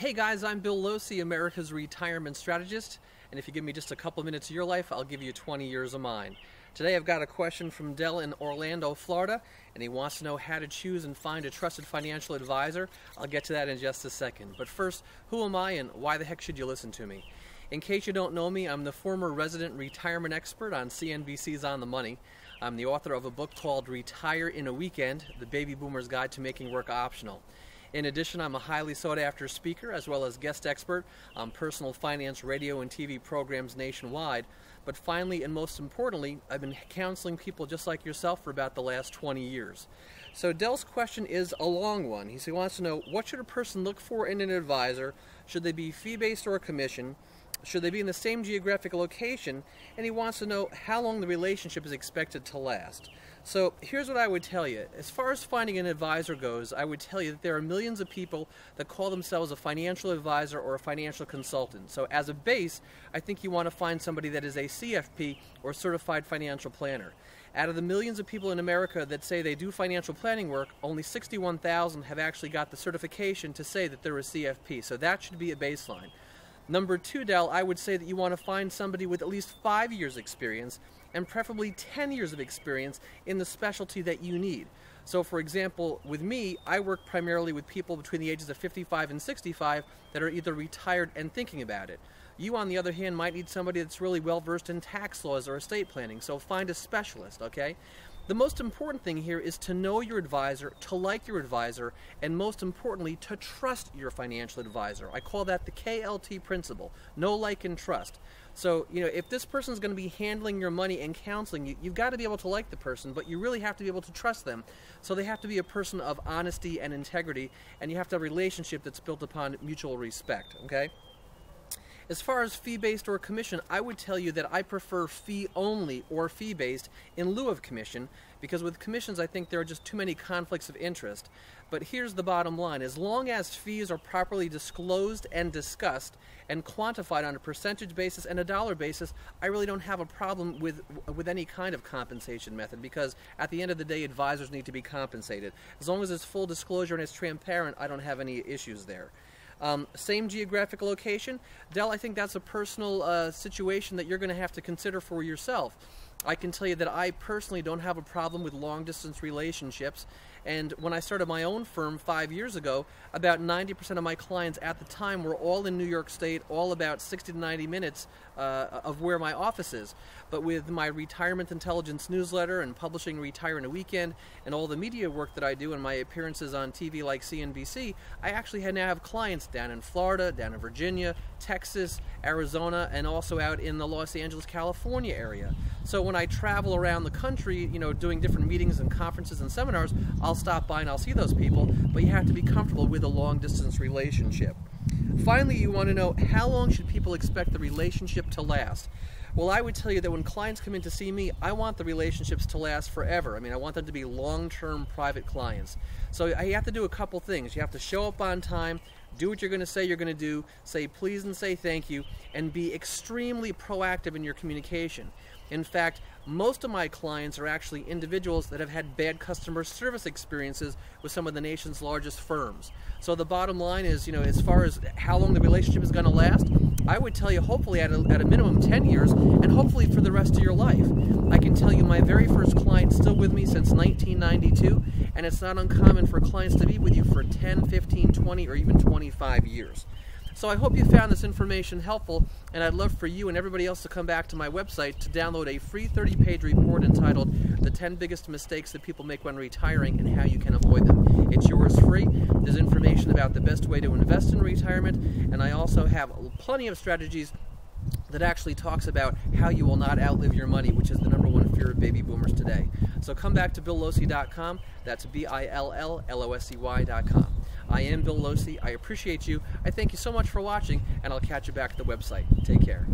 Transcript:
Hey guys, I'm Bill Losey, America's retirement strategist, and if you give me just a couple minutes of your life, I'll give you 20 years of mine. Today I've got a question from Dell in Orlando, Florida, and he wants to know how to choose and find a trusted financial advisor. I'll get to that in just a second. But first, who am I and why the heck should you listen to me? In case you don't know me, I'm the former resident retirement expert on CNBC's On the Money. I'm the author of a book called Retire in a Weekend, The Baby Boomer's Guide to Making Work Optional. In addition, I'm a highly sought-after speaker as well as guest expert on personal finance radio and TV programs nationwide. But finally, and most importantly, I've been counseling people just like yourself for about the last 20 years. So Dell's question is a long one. He wants to know, what should a person look for in an advisor? Should they be fee-based or commission? Should they be in the same geographic location? And he wants to know how long the relationship is expected to last. So here's what I would tell you. As far as finding an advisor goes, I would tell you that there are millions of people that call themselves a financial advisor or a financial consultant. So as a base, I think you want to find somebody that is a CFP or certified financial planner. Out of the millions of people in America that say they do financial planning work, only 61,000 have actually got the certification to say that they're a CFP. So that should be a baseline. Number two, Dell, I would say that you want to find somebody with at least 5 years experience and preferably 10 years of experience in the specialty that you need. So for example, with me, I work primarily with people between the ages of 55 and 65 that are either retired and thinking about it. You, on the other hand, might need somebody that's really well versed in tax laws or estate planning, so find a specialist, okay? The most important thing here is to know your advisor, to like your advisor, and most importantly, to trust your financial advisor. I call that the KLT principle, know, like, and trust. So, if this person's going to be handling your money and counseling you, you've got to be able to like the person, but you really have to be able to trust them. So they have to be a person of honesty and integrity, and you have to have a relationship that's built upon mutual respect, okay? As far as fee-based or commission, I would tell you that I prefer fee-only or fee-based in lieu of commission, because with commissions I think there are just too many conflicts of interest. But here's the bottom line. As long as fees are properly disclosed and discussed and quantified on a percentage basis and a dollar basis, I really don't have a problem with any kind of compensation method, because at the end of the day, advisors need to be compensated. As long as it's full disclosure and it's transparent, I don't have any issues there. Same geographic location. Dell, I think that's a personal situation that you're going to have to consider for yourself. I can tell you that I personally don't have a problem with long-distance relationships, and when I started my own firm 5 years ago, about 90% of my clients at the time were all in New York State, all about 60 to 90 minutes of where my office is. But with my retirement intelligence newsletter and publishing Retire in a Weekend and all the media work that I do and my appearances on TV like CNBC, I actually now have clients down in Florida, down in Virginia, Texas, Arizona, and also out in the Los Angeles, California area. So when I travel around the country, doing different meetings and conferences and seminars, I'll stop by and I'll see those people, but you have to be comfortable with a long-distance relationship. Finally, you want to know, how long should people expect the relationship to last? Well, I would tell you that when clients come in to see me, I want the relationships to last forever. I mean, I want them to be long-term private clients. So you have to do a couple things. You have to show up on time, do what you're going to say you're going to do, say please and say thank you, and be extremely proactive in your communication. In fact, most of my clients are actually individuals that have had bad customer service experiences with some of the nation's largest firms. So the bottom line is, as far as how long the relationship is going to last, I would tell you hopefully at a minimum 10 years, and hopefully for the rest of your life. I can tell you my very first client's still with me since 1992, and it's not uncommon for clients to be with you for 10, 15, 20, or even 25 years. So I hope you found this information helpful, and I'd love for you and everybody else to come back to my website to download a free 30-page report entitled The 10 Biggest Mistakes That People Make When Retiring and How You Can Avoid Them. It's yours free. There's information about the best way to invest in retirement, and I also have plenty of strategies that actually talks about how you will not outlive your money, which is the #1 fear of baby boomers today. So come back to BillLosey.com. That's BillLosey.com. I am Bill Losey. I appreciate you. I thank you so much for watching, and I'll catch you back at the website. Take care.